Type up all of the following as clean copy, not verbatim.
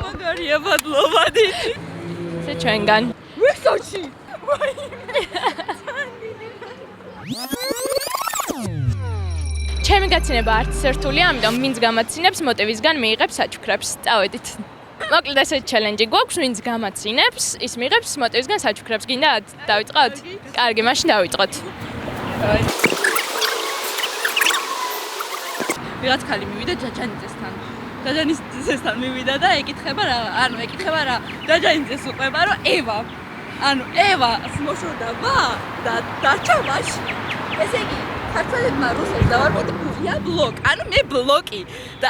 მაგარია ბადლოვადი. ეს ჩვენგან. ვიხსოვში. ჩემი გაცილება არც სერთულია, ამიტომ ვინც გამაცინებს, მოტივისგან მიიღებს საჩუქრებს. წავედით. მოკლედ ესეთი ჩელენჯი გვაქვს, ვინც გამაცინებს, ის მიიღებს მოტივისგან საჩუქრებს. გინდა დავიწყოთ? კარგი, მაშინ დავიწყოთ. ვიღაც ხალი მივიდა ჯაჯანიძესთან. ჯაჯანიძესთან მივიდა და ეკითხება რა, ჯაჯანიძეს უყვება, რომ ევას მოშორდა და დარჩა მაშინ. ესე იგი, ქართველებმა რუსებს დავარბიტებია ბლოკ, მე ბლოკი და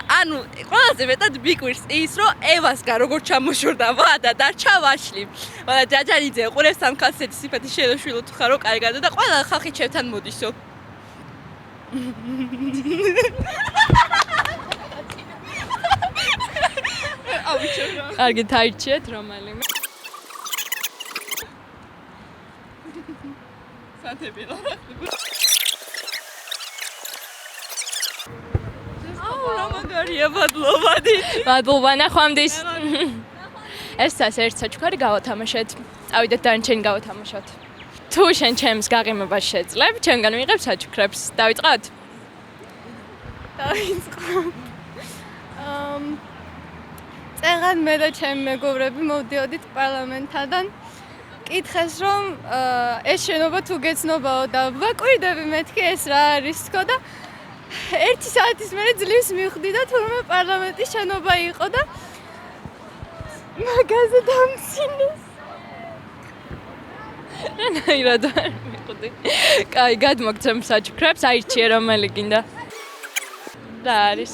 ყველაზე მეტად მიკვირს ის, რომ ევასგან როგორ ჩამოშორდა და დარჩა ვაშლი. მაგრამ ჯაჯანიძე უყურებს ამ კაცეთის სიფათის შედაშვილო თუ ხარო კარგად და ყველა ხალხი ჩემთან მოდისო. კარგი, დაირჩიეთ რომელიმე. სათები რა. რა მაგარია ბადლოვადი. მადლობა, ნახვამდის. ეს ერთ საჩუქარი გავათამაშეთ. წავიდეთ დანარჩენი გავათამაშოთ. თუ შენ ჩემს გაღიმებას შეძლებ, ჩემგან მიიღებ საჩუქრებს. დავიწყოთ? დავიწყოთ. წეგან მე და ჩემი მეგობრები მოვდიოდით პარლამენტთან. კითხეს რომ ეს შენობა თუ გეცნობაო და ვაკვირდები მეთქი ეს რა არის თქო და 1 საათის მერე ძლივს მივხვდი და თურმე პარლამენტის შენობა იყო და მაგაზე დამცინეს. რანაირად არ მივხვდი. კაი, გადმოგცემ საჩუქრებს, აირჩიე რომელი გინდა. რა არის?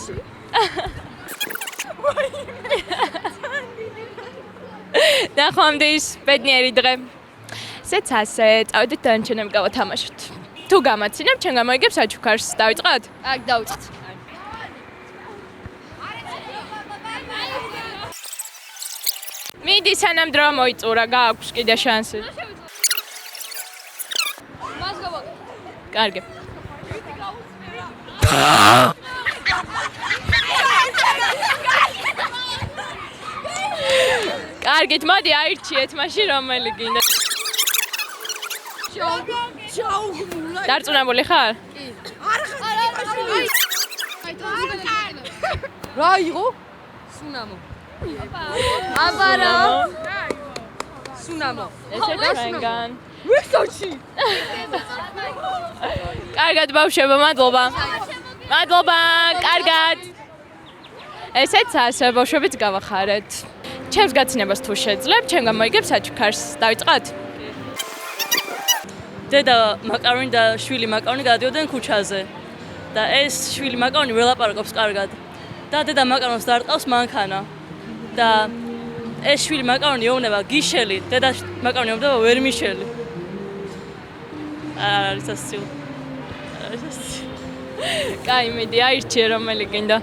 ნახვამდის, ბედნიერი დღე. ესეც ასე, წავედით დანარჩენები გავათამაშოთ. თუ გამაცინებ, ჩვენ გამოიგებ საჩუქარს. დავიწყოთ? აქ დავიწყოთ. მიდი, სანამ დრო მოიწურა, გააქვს კიდე შანსი. მას გავაკეთე. კარგი. კარგით, მოდი აირჩიეთ მაშინ რომელი გინდა. ჩაუღმულა. დარწმუნებული ხარ? რა იყო? სუნამო. აბარა. სუნამო. ესე ჩვენგან. ვიხსოვში. კარგად ბავშვებო, მადლობა. მადლობა, კარგად. ესეც ასე ბავშვებიც გავახარეთ. ჩემს გაცინებას თუ შეძლებ, ჩვენ გამოიგებ საჩუქარს. დავიწყოთ? დედა მაკარონი და შვილი მაკარონი გადადიოდნენ ქუჩაზე და ეს შვილი მაკარონი ვერ ლაპარაკობს კარგად და დედა მაკარონს დარტყავს მანქანა და ეს შვილი მაკარონი ეუბნება გიშელი, დედა მაკარონი ეუბნება ვერმიშელი. არის ასწილ. კაი, მიდი აირჩიე რომელი გინდა.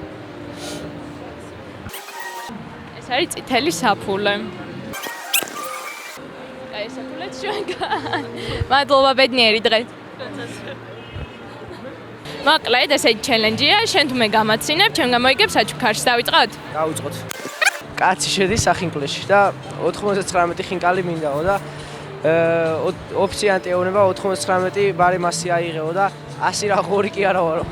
ეს არის წითელი საფულე. კაი, საფულეც ჩვენგან. მადლობა, ბედნიერი დღე. მოკლედ, ესეთი ჩელენჯია, შენ თუ მე გამაცინებ, ჩვენ გამოიგებ საჩუქარს. დავიწყოთ? დავიწყოთ. კაცი შედის სახინკლეში და 99 ხინკალი მინდაო და ოფიციანტი ეუბნება 99 ბარი მასი აიღეო და 100 რა ღორი კი არა ვარო.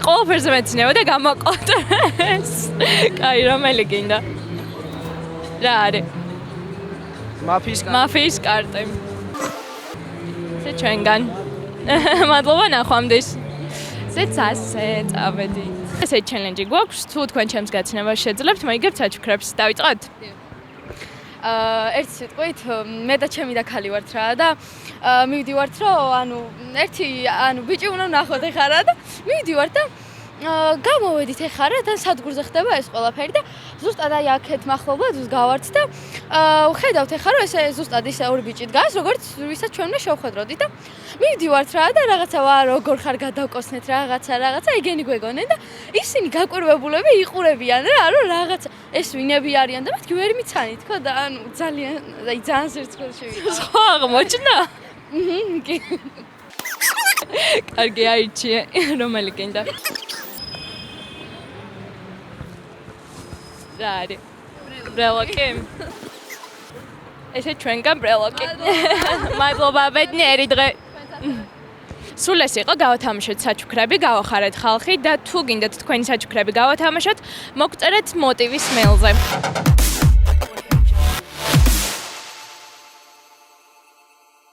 ყველაფერზე მეცნიება და გამაკვატრეს. კაი, რომელი გინდა? რა არის? მაფიის კარტი. ესე ჩვენგან. მადლობა, ნახვამდის. ესეც ასე, წავედით. ესეთი ჩელენჯი გვაქვს, თუ თქვენ ჩემს გაცინებას შეძლებთ, მოიგებთ საჩუქრებს. დავიწყოთ? ერთი სიტყვით, მე და ჩემი და ხალი ვართ რა და მივდივართ რომ ერთი ბიჭი უნდა ნახოთ ეხლა რა და მივდივართ და გამოვედით ეხლა რა და სადგურზე ხდება ეს ყველაფერი და ზუსტად აი აქეთ მახლობლად გავართ და ხედავთ ეხლა რომ ესე ზუსტად ისე ორი ბიჭი დგას როგორც ვისაც ჩვენ უნდა შევხვედროდით და მივდივართ რა და რაღაცა როგორ ხარ გადავკოსნეთ რაღაცა ეგენი გვეგონენ და ისინი გაკვირვებულები იყურებიან რა რომ რაღაცა ეს ვინები არიან და მეთქი ვერ მიცანით ხო და ძალიან სირცხვილში ვიყავ. სხვა აღმოჩნდა? კარგი აირჩიე, რომელი გინდა? რა არის? ბრელოკი? ესე ჩვენგან ბრელოკი. მადლობა, ბედნიერი დღე. სულ ეს იყო გავათამაშოთ საჩუქრები, გავახარეთ ხალხი და თუ გინდათ თქვენი საჩუქრები გავათამაშოთ, მოგწერეთ მოტივის მეილზე.